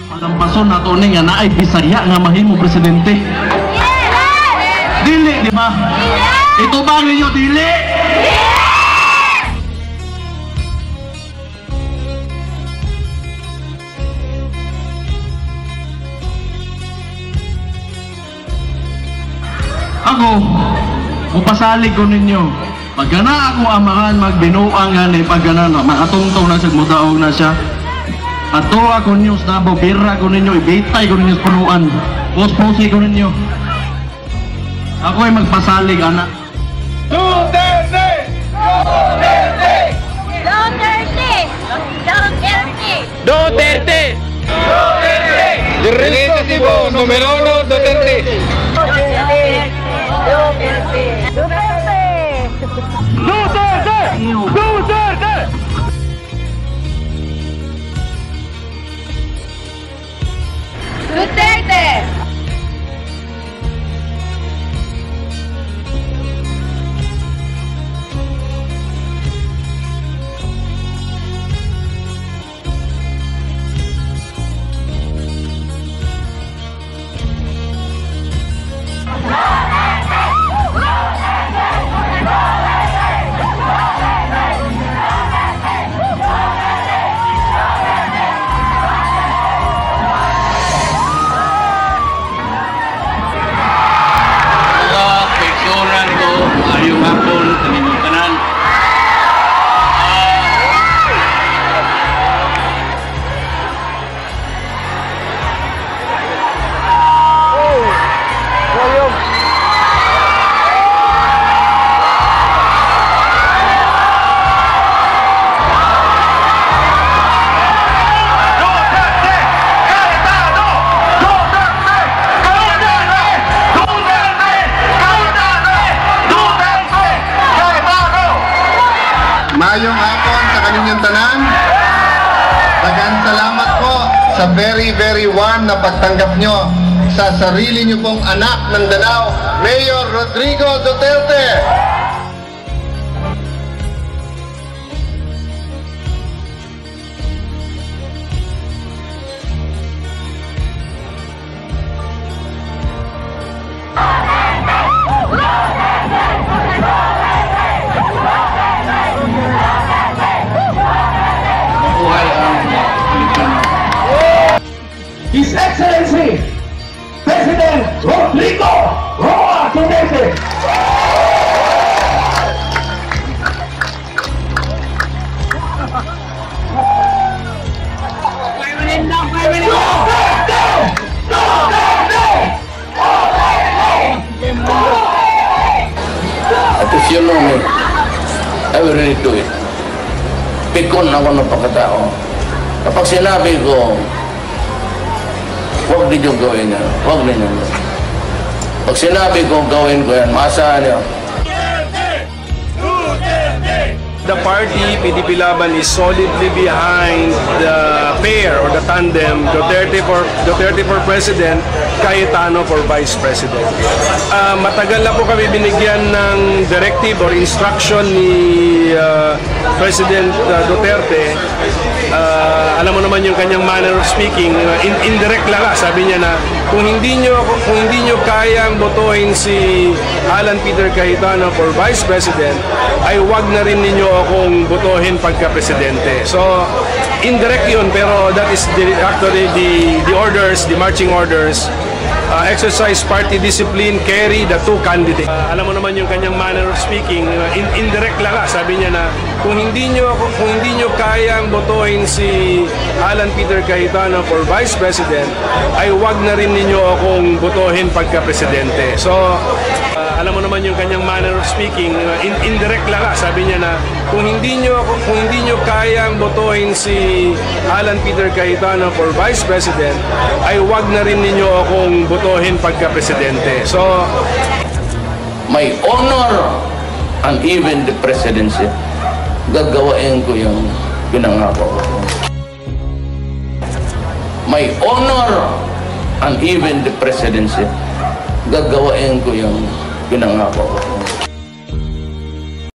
Palampason na to nga naay Bisaya nga mahimo presidente. Dili, di ba? Ito ba ninyo dili? Ako, mupasalig ko ninyo. Pagana ako amahan magbinuang nga ni pagana na makatungtong na siya, mudaog na siya. Ato ako ninyo sa nabo, bira ko ninyo, ibitay ko ninyo sa punuan. Puspusi ko ninyo. Ako ay magpasalig, anak. Duterte! Duterte! Duterte! Duterte! Duterte! Diretso Cebu, numero 1, Duterte! Duterte! Duterte! Ayong hapon sa inyong tanan. Mayong hapon sa kaninyong tanan. Daghang salamat po sa very warm na pagtanggap nyo sa sarili nyo pong anak ng Danao, Mayor Rodrigo Duterte. His Excellency, President Rodrigo Roa Duterte. At if you know me, I will really do it. Pikon ako ng pagkatao. Kapag sinabi ko, huwag ninyo gawin yan. Huwag ninyo. Pag sinabi ko gawin ko yan, maasahan niyo. The party, PDP Laban, is solidly behind the pair or the tandem Duterte for President, Cayetano for Vice President. Matagal na po kami binigyan ng directive or instruction ni President Duterte. Alam mo naman yung kanyang manner of speaking, indirect lang, sabi niya na kung hindi nyo kayang botohin si Alan Peter Cayetano for Vice President, ay wag na rin ninyo akong botohin pagka-presidente. So, indirect yun, pero that is actually the orders, the marching orders. Exercise party discipline, carry the two candidates. Alam mo naman yung kanyang manner of speaking, indirect lang, sabi niya na kung hindi nyo kayang botohin si Alan Peter Cayetano for Vice President, ay wag na rin ninyo akong botohin pagka-presidente. So, alam mo naman yung kanyang manner of speaking, indirect lang, sabi niya na kung hindi nyo kayang botohin si Alan Peter Cayetano for Vice President, ay wag na rin ninyo akong botohin pagka-presidente. So, My honor and even the presidency, gagawain ko yung pinangako ko. My honor and even the presidency, gagawain ko yung pinangako ko.